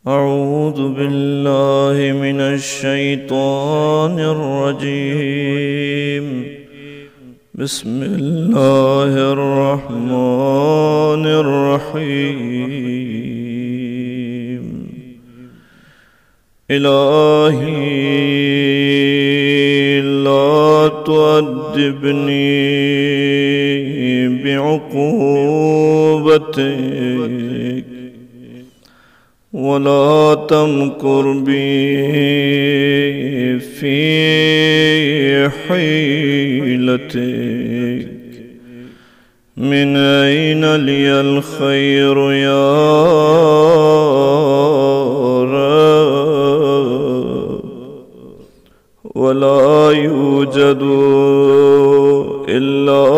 أعوذ بالله من الشيطان الرجيم. بسم الله الرحمن الرحيم. إلهي لا تؤدبني بعقوبتك ولا تمكر بي في حيلتك. من أين لي الخير يا رب؟ ولا يوجد إلا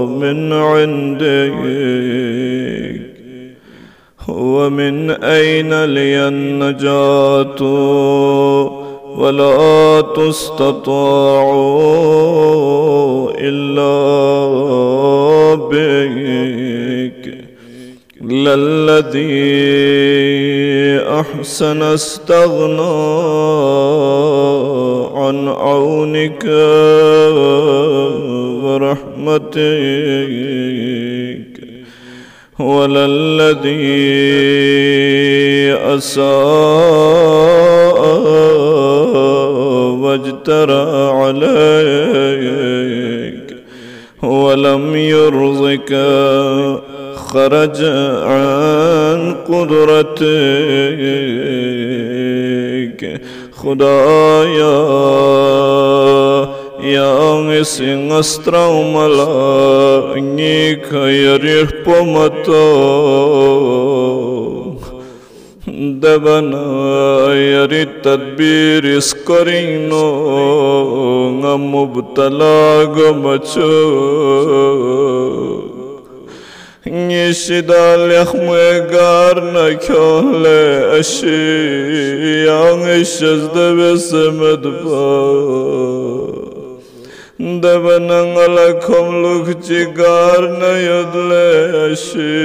من عندك. ومن أين لي النجاة ولا تستطاع إلا بك. للذي أحسن استغنى عن عونك ورحمتك، وللذي أساء واجترى عليك ولم يرزق خرج عن قدرتك. خدایا yang singastraumala ngi khayarir pomato dabana yari tadbir iskorino ngamubtala gamacho Nishidal yakhmegar na kole ashi yang ishazda besemedba Devanang alakom luk jigar na yodle ashi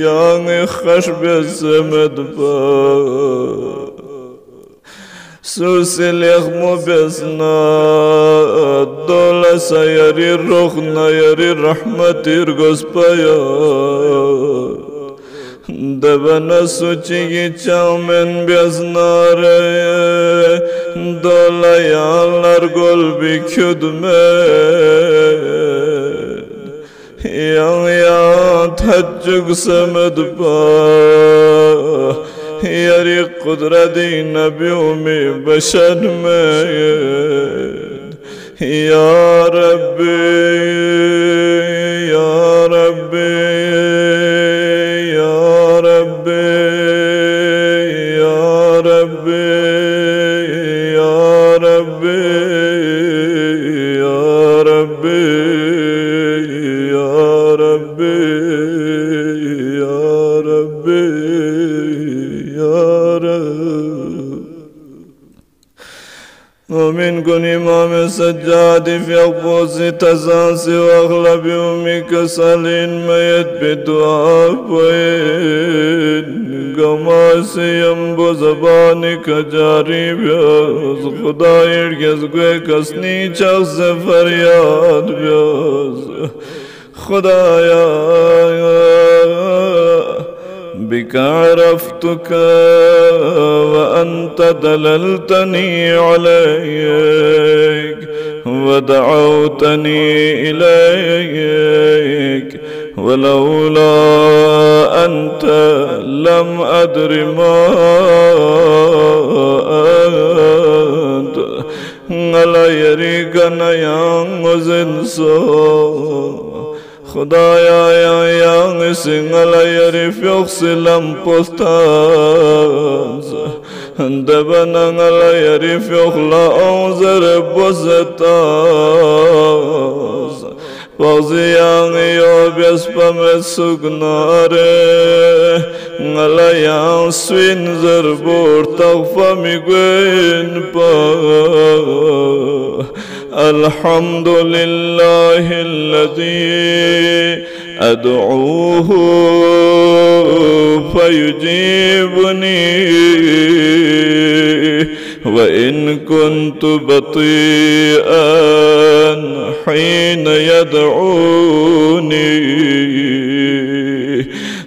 yang ikhash besemedba Susil yakhmu besna dola sayari rukhna yari rahmatir gospaya Devana suci çamen besnare dola yanlar golbi küdme Yang yan thaccuk semedba Yari kudrati nabiyumi bashar med Ya Rabbi, Ya Rabbi, Ya Rabbi, Ya Rabbi, Ya Rabbi, Ya Rabbi, Ya Rabbi, Ya Rabbi ومن كن إمام السجاد في أقبوس تزاس وأغلب يومك سالين ميت بدعاء وين قماس ينبو زبانك جاري بيوز خداير كزقوي كسني شخص فرياد بيوز خدايا بك عرفتك وأنت دللتني عليك ودعوتني إليك ولولا أنت لم أدر ما أنت على يريقنا ينغزنسو خدایا yang singala yarif yoksilam postaz Devanangala yarif yokla onzer bozetaz Bazı yang yobes pamet sugnare Ngala yang swinzer bortak famigwen pa الحمد لله الذي أدعوه فيجيبني وإن كنت بطيئا حين يدعوني.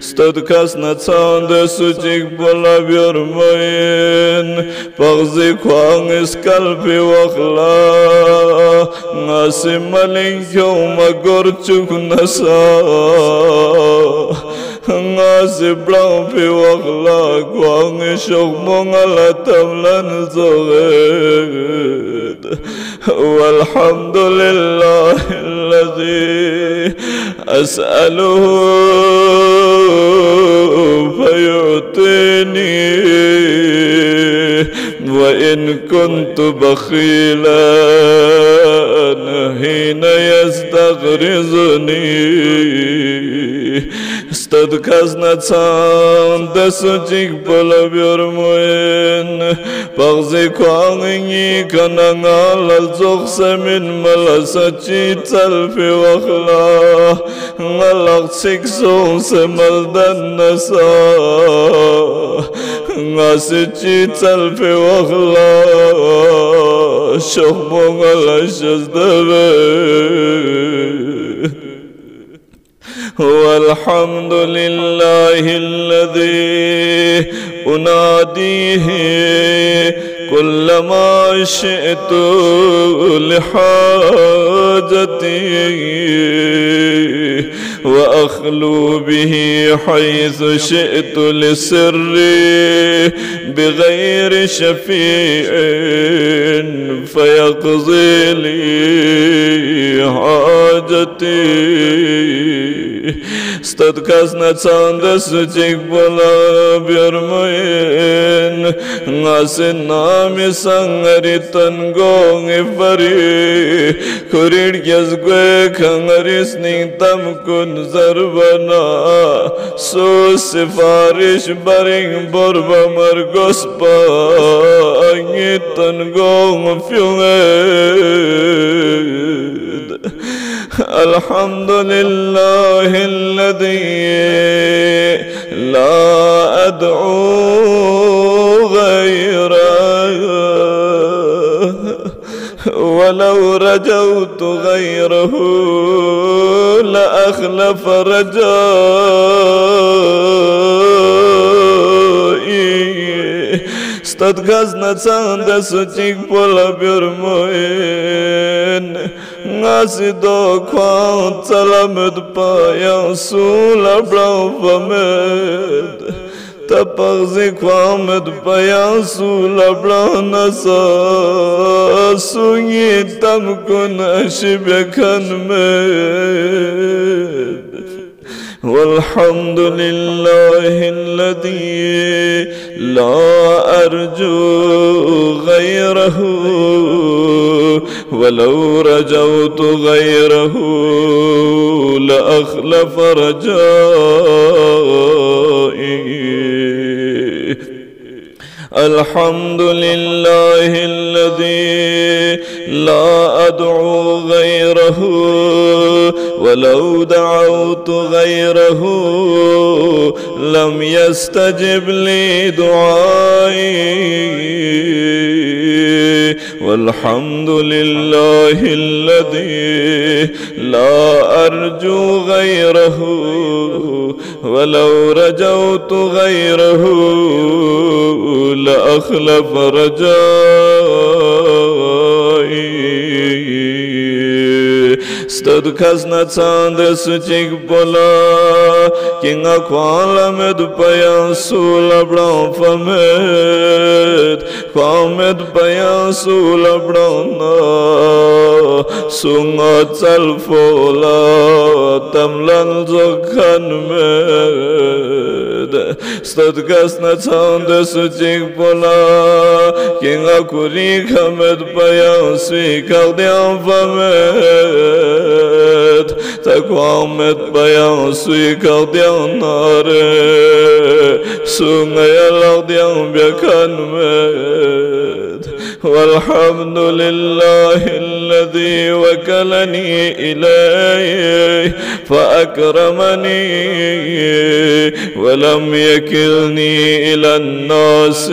Stădcați națan de sucic bola biormoin, pagzi kwang iskalpi wakla, ngasi maling kyo magorchuk nasa, ngasi blampi wakla, kwang ishok mongala tamlan zoged. Walhamdulillahi alladhi as'aluhu فيعطيني وإن كنت بخيلا حين يستغرزني. Stădcați națan de sucic pălă biormoin, pagzi kwangini kanangal al-zog semin malasaci talfi wakla, ngalak sikson se maldan nasa, ngasici talfi wakla, shokmong al-shazdave. والحمد لله الذي أناديه كلما شئت لحاجتي وأخلو به حيث شئت لسري بغير شفيع فيقضي لي حاجتي. Stădcați națan de sucic bola biormoin, ngasi nami sangaritan gongi fari, kurir gezgwe kangaris ning tam kun zarbana, su sifarish baring borba margospa, angitan gong fyunged. الحمد لله الذي لا أدعو غيره ولو رجوت غيره لأخلف رجائي. Stădcați națan de sucic pălă biormoin, ngasi do kwang talamed payang sula blau famed, tapagzi kwamed payang sula blau nasa, sungi tamkun ashibekan med. والحمد لله الذي لا أرجو غيره ولو رجوت غيره لأخلف رجائي. الحمد لله الذي لا أدعو غيره ولو دعوت غيره لم يستجب لي دعائي. والحمد لله الذي لا أرجو غيره ولو رجوت غيره لأخلف رجائي. Stădcați națan de sucic bola, kinga kwala med payan sula blan famed, kwamed payan sula blana, sunga talfola tamlan zokhan med. Stădcați națan de sucic bola, kinga kurik hamed payan svikar dian famed, takwamet payan svikar dian nare, sunga yalar dian byakan med. والحمد لله الذي وكلني إليه فأكرمني ولم يكلني إلى الناس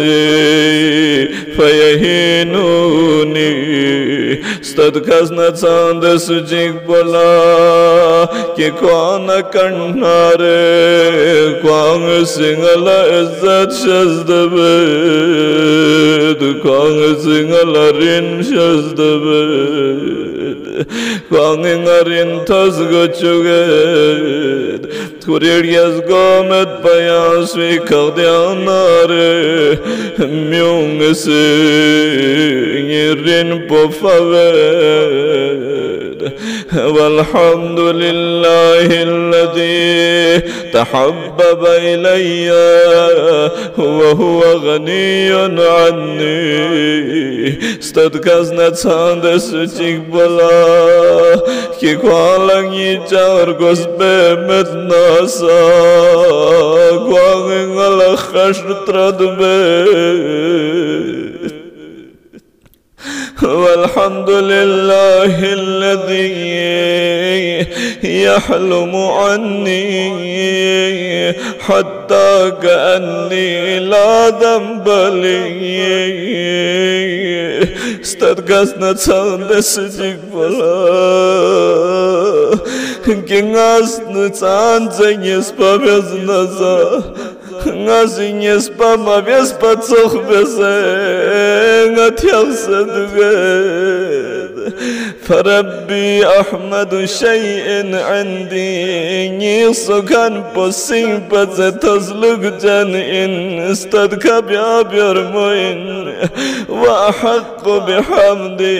فيهينوني Stadkas na tsande sujik bola Ki kwana karnare Kwang singala izzat shazdabed Kwang singala rin shazdabed Kwang ingarin tasgochuged Kuriryas gomet payasvi kagdyanare Myung se Yirin pofaved والحمد لله الذي تحبب إلي وهو غني عني Stadkas na tsande suchik bola Ki kwalang yichar gosbe met nasa Kwang ingala khashtradbe والحمد لله الذي يحلم عني حتى كأني لا ذنب لي استرقصنا تصند سجيك بلا كنغاس نتصان زينيس بابيزنزا Ngazinjes pa ma vies pa tsoch bese Ngatjaks duged فربي أحمد شيء عندي نيسو كان بسين بزتزلق جنين استدكب يا بيرموين وأحق بحمدي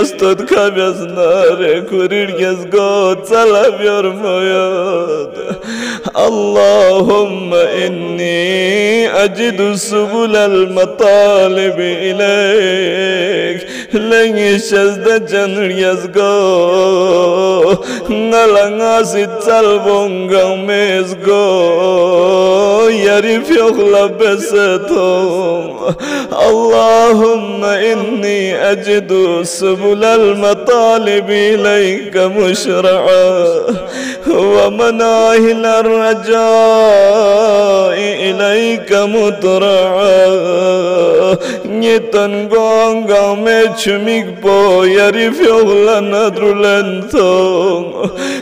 استدكب يزنار كورير يزغو تلب يرموين اللهم إني أجد سبل المطالب إليك لن يشزد جنر يزغو نلنغا ستال بونغا مزغو يريف يخلب بستو اللهم إني أجد سبل المطالب إليك مشرعا ومناهل الرجاء إليك مطرعا نيتن غونغا ميشميك بو يريف يغلن درلنتو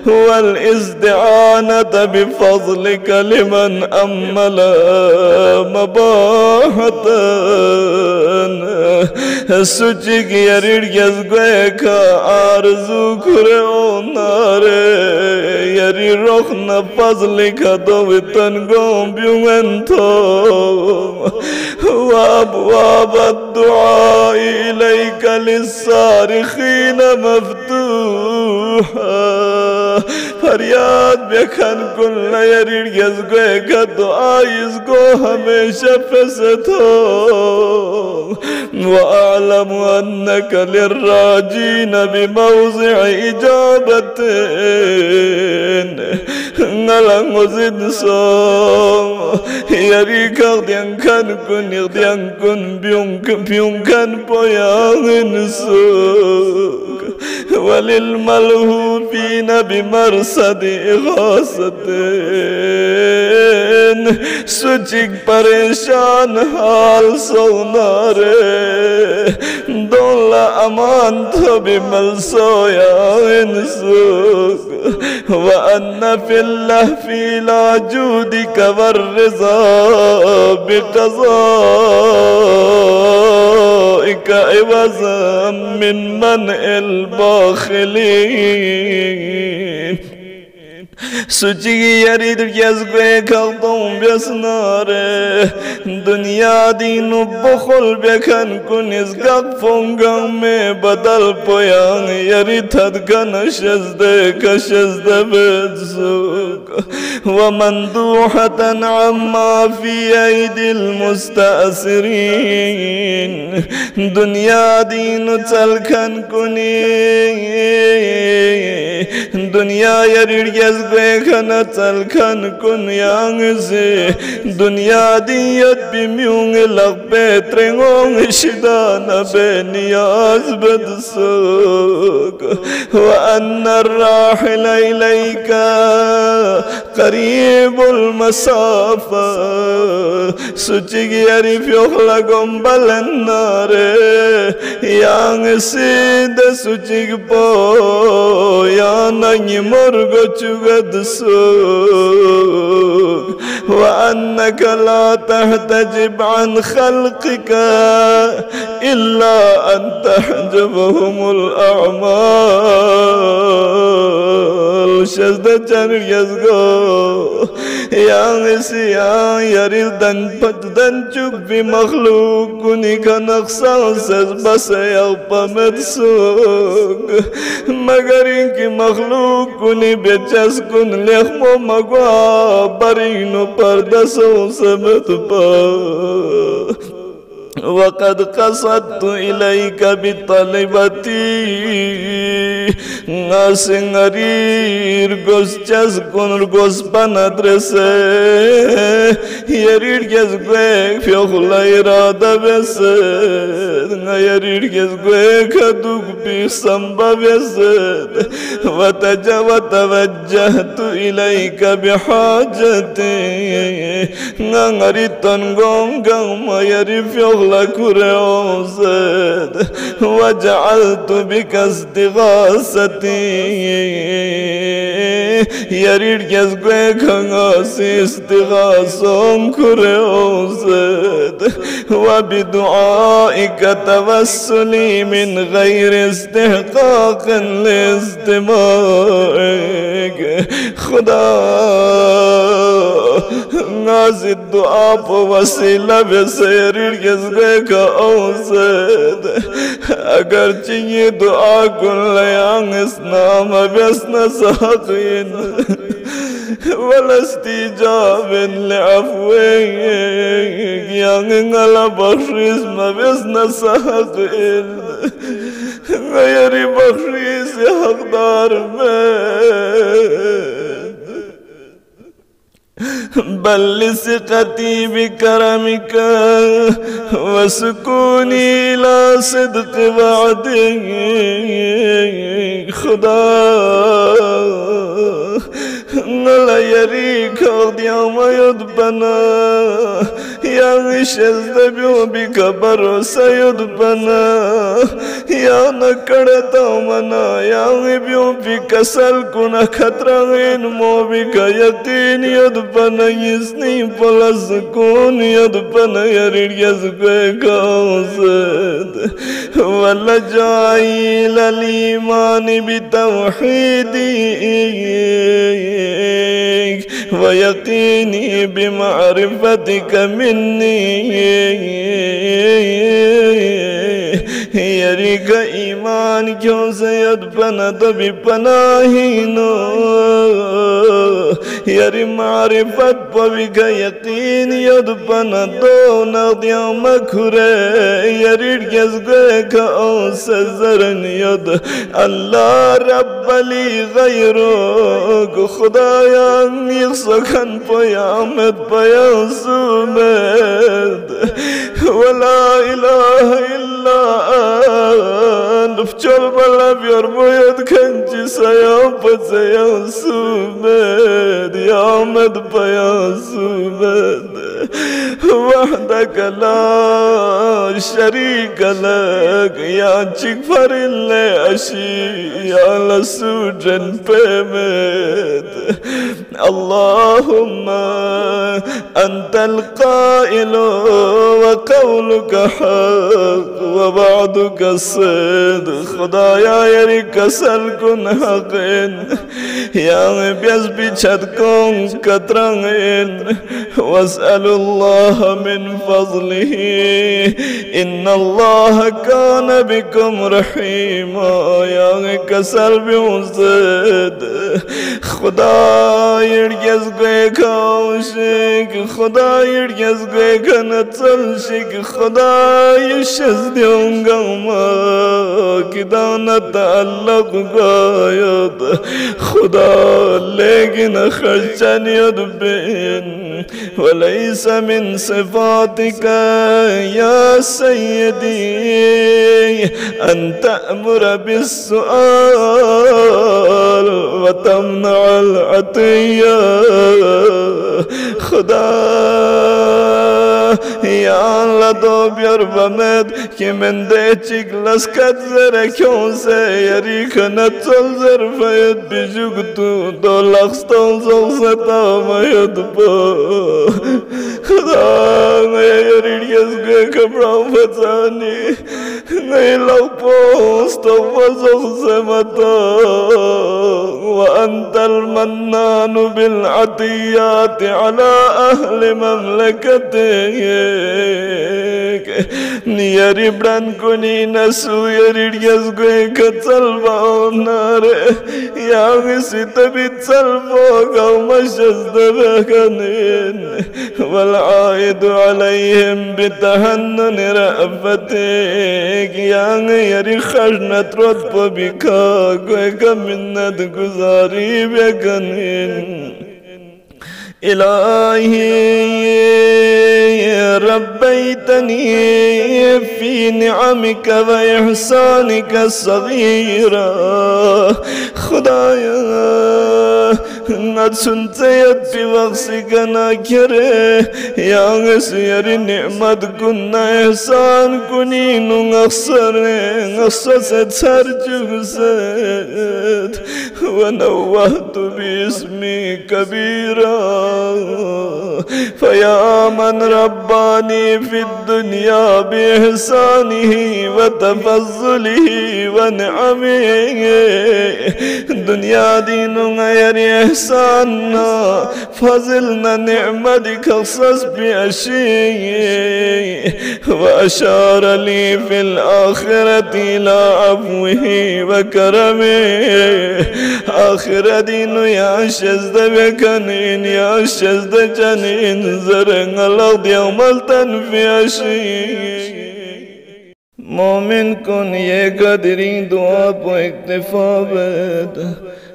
والاستعانة بفضلك لمن أمل مباحة سوچيك يرير يزغوك آرزو كريون ناري يرير رخنا فضلك دوتن غوم بيومنتو وأبواب الدعاء إليك للصارخين مفتوحة فریاد بکن کل یریر یزگوه که دعا یزگو همیشه فستو وأعلم أنك للراجين بموضع إجابة نلان وزد صوم يريك أغديان كان كن يغديان كن بيون كان بيان سوك وللملهوفين بمرصد إغاثتين سوچك پریشان حال سونارے دولا امان تو بمل سویا انسوك وأن في اللهف لا جودك والرضا بقضائك عوضا من منع الباخلين سوچی یرید یزگوه کلتون بیسناره دنیا دینو بخل بکن کنیز گفونگم می بدل پویان یرید تدکن شزده کشزده بدسوک ومندوحة عما في أيدي المستأثرين دنیا دینو تلکن کنی دنیا یرید یزگوه بيخنا تلخن كن يانسي دنيا ديت بميون لغبي ترنغون شدانا بنياز بدسوك وأن الراحل إليك قريب المسافة سوچيك يريف يخلقم بالنار يانسي دا سوچيك بو يانا يمرغو چوغد سوك وأنك لا تحتجب عن خلقك إلا أن تحجبهم الأعمال شزد جانر يزغو يانسي يريل دن بدن چوك بمخلوق كنك نقصان سز بس يغبا مدسوك مگر انك مخلوق كني بچس كن لخمو مغوا برينو پردسو سمت با وقد قصدت إليك بطلبتي ناسنغرير غوس چس كن غوس بندرسه يرير گز گوك فيخلا إرادة بسد يرير گز گوك دوك بسنبا بسد وتوجهت إليك بحاجتي نغريتن غونغ ما يري فيخلا كوريوزد وجعلت بك استغاثتي يرير گز گوك غاسي استغاثون كريوزد وبدعائك توسلي من غير استحقاق لاستماعك خدا غازي الدعاء وسيلة بسيرير گزگوك اوزد اگر چيني دعا كن ليان اسنام بسنا ساقين ولا استجاب لعفوك يان على بخشيس ما بسنا ساقين غير بخشيس حقدار من بل لثقتي بكرمك وسكوني إلى صدق وعدك خدا لا يريك يوم يدبنا يا غشز دبيو بكبر سيدبنا يا نكرتا منا يا غبيو بكسل كنا خطرين مو بك يقين يدبنا يسني بلس كون يدبنا يريد يزقك أوزد ولا جايل الإيمان بتوحيدي ويقيني بمعرفتك مني يريك إيمان كيو سيد بنا دبي پناهينو يري معرفت بك يقين يد بنا دو نغديا مكره يريد يزغيك أو سزرن يد الله رب لي غيرك خدايا يخصكن بيامد بيان سومد ولا إله إلا أنت فجل بلا بيرميد كنجي سيام بسيام سومد يامد بيان سومد وحدك لا شريك لك يا تكفر اللي أشي يا لسوجن بمد اللهم أنت القائل وقولك حق وبعدك الصدق خدايا يريك سلكن حقين يا بيزبي شدكم كترين واسأل الله من فضله إن الله كان بكم رحيما يا كسل بوزد خدا يرجز قيك عوشك خدا يرجز قيك نتلشك خدا يشز ديون قوما كدا نتعلق قايد خدا لكن خرشان يدبين وليس من صفاتك يا سيدي أن تأمر بالسؤال وتمنع العطية خدا يا الله دو بير بمد كي من ديتشك لسكت زر كون سيري كنتل زر فيد بجوكتو دو لخستون زوزتا ما يدبو خدا غير يزغي كبرام فتاني نيلو بوستو وزوزمتا وأنت المنان بالعطيات على أهل مملكتك نياري برانكوني نسو يريد يزغي كتلبا نار يا غسي تبي تلبا قوم شزدبكنين والعائد عليهم بتهنن رأفتك يا غيري خشنة رتب بكا قويك منت گزاري بكنين إلهي ربيتني في نعمك وإحسانك الصغيرة خدايا قد سنتيت في وقتك ناكره يا غسير نعمت كنا إحسان كنين غصصت سرجوست ونوهت باسمي كبيرا فيا من رباني في الدنيا بإحسانه وتفضله ونعمه دنيا دين غير إحساننا فضلنا نعمتك خصص بأشياء وأشار لي في الآخرة إلى عفوه وكرمه آخر دين يا شزد بكنين يا شزد جنين زرن الأرض يوم التنفي أشياء مومن كن يقدرين دعا بو اكتفا بد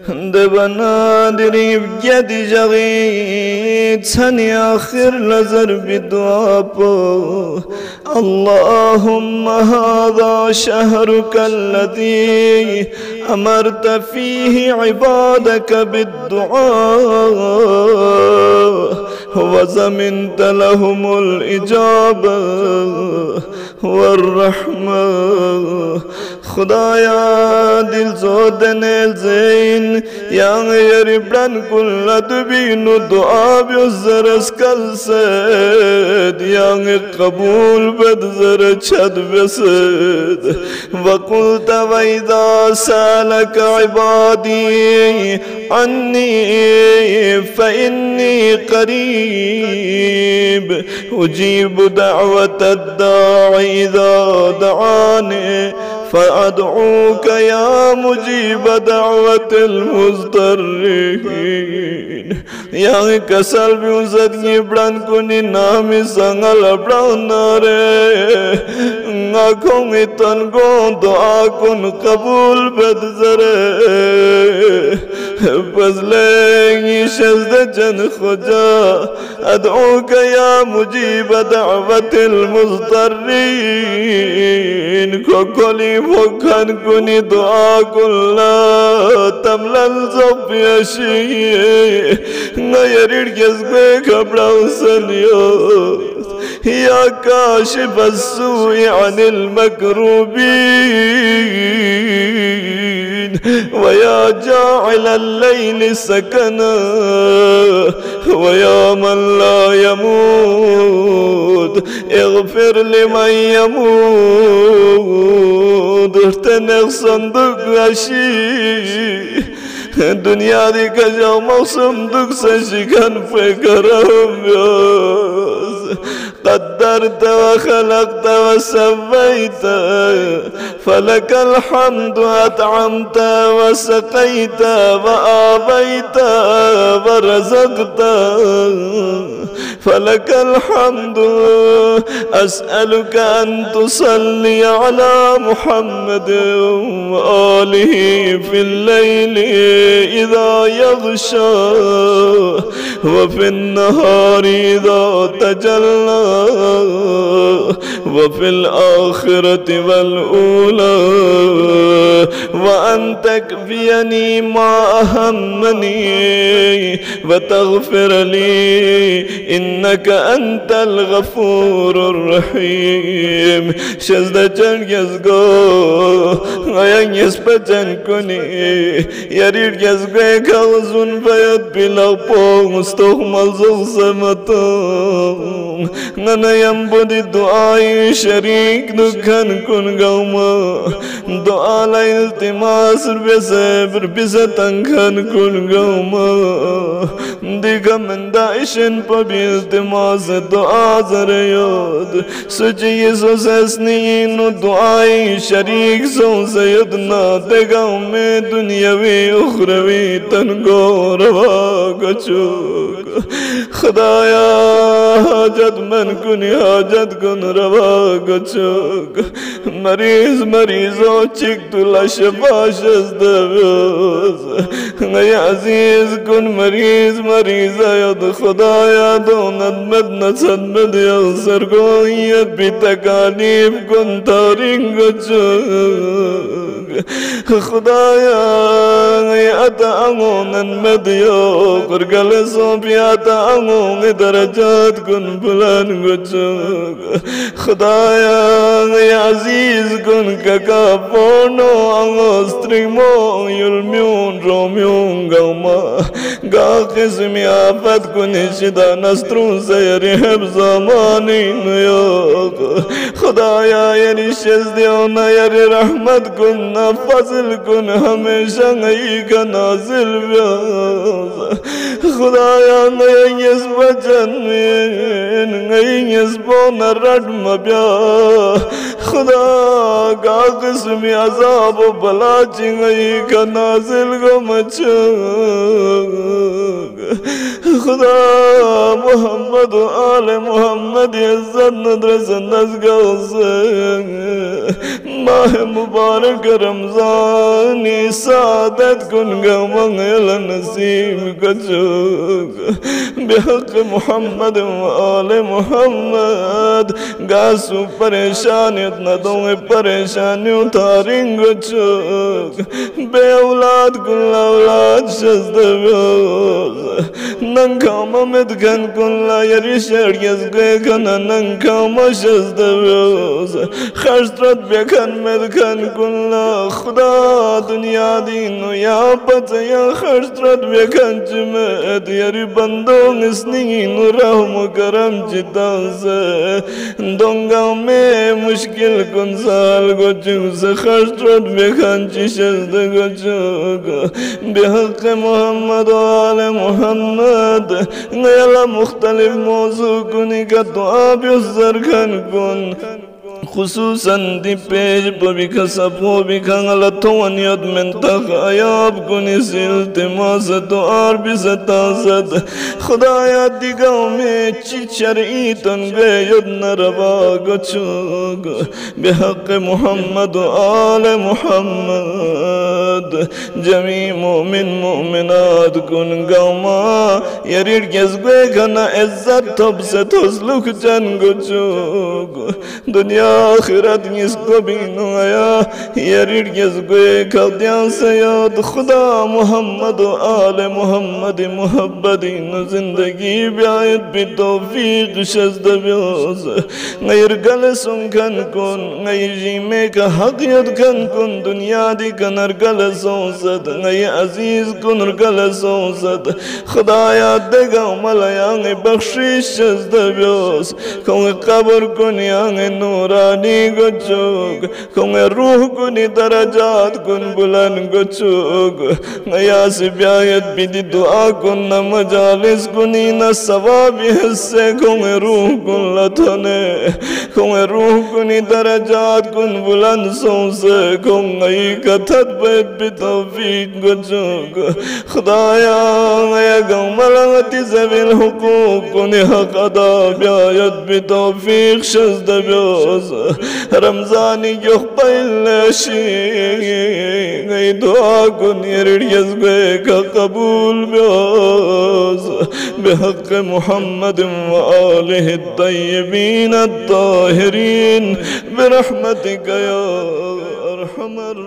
دبنا دريب جد جغيد سني آخر لزر بدعا بو اللهم هذا شهرك الذي أمرت فيه عبادك بالدعاء وزمنت لهم الإجابة والرحمة خدايا دل زودن الزين يا غير بران كل دبين دعا بيزر اسكال سيد يا غير قبول بدزر شد بسد وقلت وإذا سألك عبادي عني فإني قريب أجيب دعوة الداعي إذا دعاني فأدعوك يا مجيب دعوة المضطرين يا كسل بيوزد يبران كوني نامي سنغل براناري ناكون اتنقون دعاكون قبول بدزري بزلين شزد جن خجا أدعوك يا مجيب دعوة المضطرين كوكولي فكان كوني دعا كلا تملا الزب يشي غير يزبك براوسنيو يا كاشف السوء عن المكروبين ويا جاعل الليل سكنا ويا من لا يموت اغفر لمن يموت ارتنق صندوق غشي دنیا دی کجا موسم دک سشکن فکرم بیاز قدر قدرت وخلقت وسويت فلك الحمد أطعمت وسقيت وآويت ورزقت فلك الحمد أسألك أن تصلي على محمد وآله في الليل إذا يغشى وفي النهار إذا تجلى وفي الآخرة والأولى وأن تكفيني ما أهمني وتغفر لي إنك أنت الغفور الرحيم. شزدچن يزغو غيان يسبچن كوني يريد يزغو كالزون فيد بلاقو مستغمل زغزمتو غنا ينبودي دعاي شريك دكان كن غوما دعا لا التماس بسبر بستنكن كن غوما ديغا من دايشن بالتماس دعا زريود سجي يسوس اسنين دعاي شريك زون سيدنا ديغا में दुनियावी उखरवी तनको रवा गचुक खुदाया हाजत मन कुनी हाजत कुन रवा गचुक मरीज मरीजों चिक तुला शबाशस दव्योस गय अजीज कुन मरीज मरीज आयद खुदाया दोनत मद नसद मद यसर गोयत भी तकालीफ कुन तारिंग गचुक खुदाया अतांगों मदियो कुरगल सोपियाता अंगों दरजात कुन बुलान गुचुक खुदाया अजीज कुन कका पोनो अंगो स्त्रीमो युल्म्यून रोम्यून गौमा गा किस्म आफत कुन शिदा नस्त्रून सयरी हब्ज़मानी नुयोग खुदाया यरी शज़दियों न यरी रहमत कुन फजल कुन हमेशा गई का नाजिल व्यास खुदाया गई बचन में गई बोन रट मब्या खुदा का किस्म अजाब बला चिंगई का नाजिल गो मचुक खुदा मोहम्मद आले मोहम्मद इज्जत नदरस नज़गौस माह मुबारक रमज़ानी सादत कुन गमंगल नसीब कचुक बेहक मोहम्मद आले मोहम्मद गासु परेशानियत न दोंगे परेशानी उतारिंग चुक बे औलाद कुन औलाद शज़दव्योस नंकाम में घन कुन ला यरी शर्यस गए घन नंकाम शज़दव्योस खर्चरत बेखन में घन कुन ला खुदा दुनिया दीनो या पत या खर्चरत बेखन चुमेत यरी बंदों इसनीनो रहम करम चितां से दोंगा में मुश्किल कुन साल को चुसे खर्चरत बेखन चिशद को चुक बेहक मोहम्मद आले मोहम्मद नयला मुख्तलिफ मौजू कुनी का दुआ बिउज़र खन कुन खुसूसन दी पेज बबिका सपो बिका गलतोनियत में तगायाब कुनी इल्तिमास दुआर बिसतासद खुदाया दिगाव में चिचरी तंगे युद नरवा गचुक बेहक मोहम्मद आले मोहम्मद जमी मोमिन मोमिनात कुन गौमा यरिर गेज़गे घना इज्जत तब से तुज़लुक जन गचुक दुनिया आखिरत इसको बीनो आया यरिर यज़गोए कल्दियां से याद खुदा मोहम्मद आले मोहम्मद मुहब्बदीन जिंदगी ब्यायत भी तौफीक शज़दव्योस गैर गल सुनकन कुन गैर जीमे का हक़ियत कन कुन दुनिया दी कनर गल सोसद गैर अजीज कुन गल सोसद खुदाया देगा मलयांग बख्शिश शज़दव्योस कौन कब्र कुन यांग नूर नूरानी गचुग खुंगे रूह कुनी दरजात कुन बुलन गचुग नया सिब्यायत बिदी दुआ कुन न मजालिस कुनी न सवाबी हिस्से खुंगे रूह कुन लथने खुंगे रूह कुनी दरजात कुन बुलन सोंसे खुंगे कथत बैत बितौफीक गचुग खुदाया नया गमलंगती ज़बिल हुकूक कुनी हक अदा ब्यायत बितौफीक शज़द ब्योज रमज़ानी युखबैल गई दुआ कुनी रिडियस गए का कबूल ब्योज बिहक़ मुहम्मद व आलिहि तय्यबीन अत्ताहिरीन बिरहमतिक या अरहमर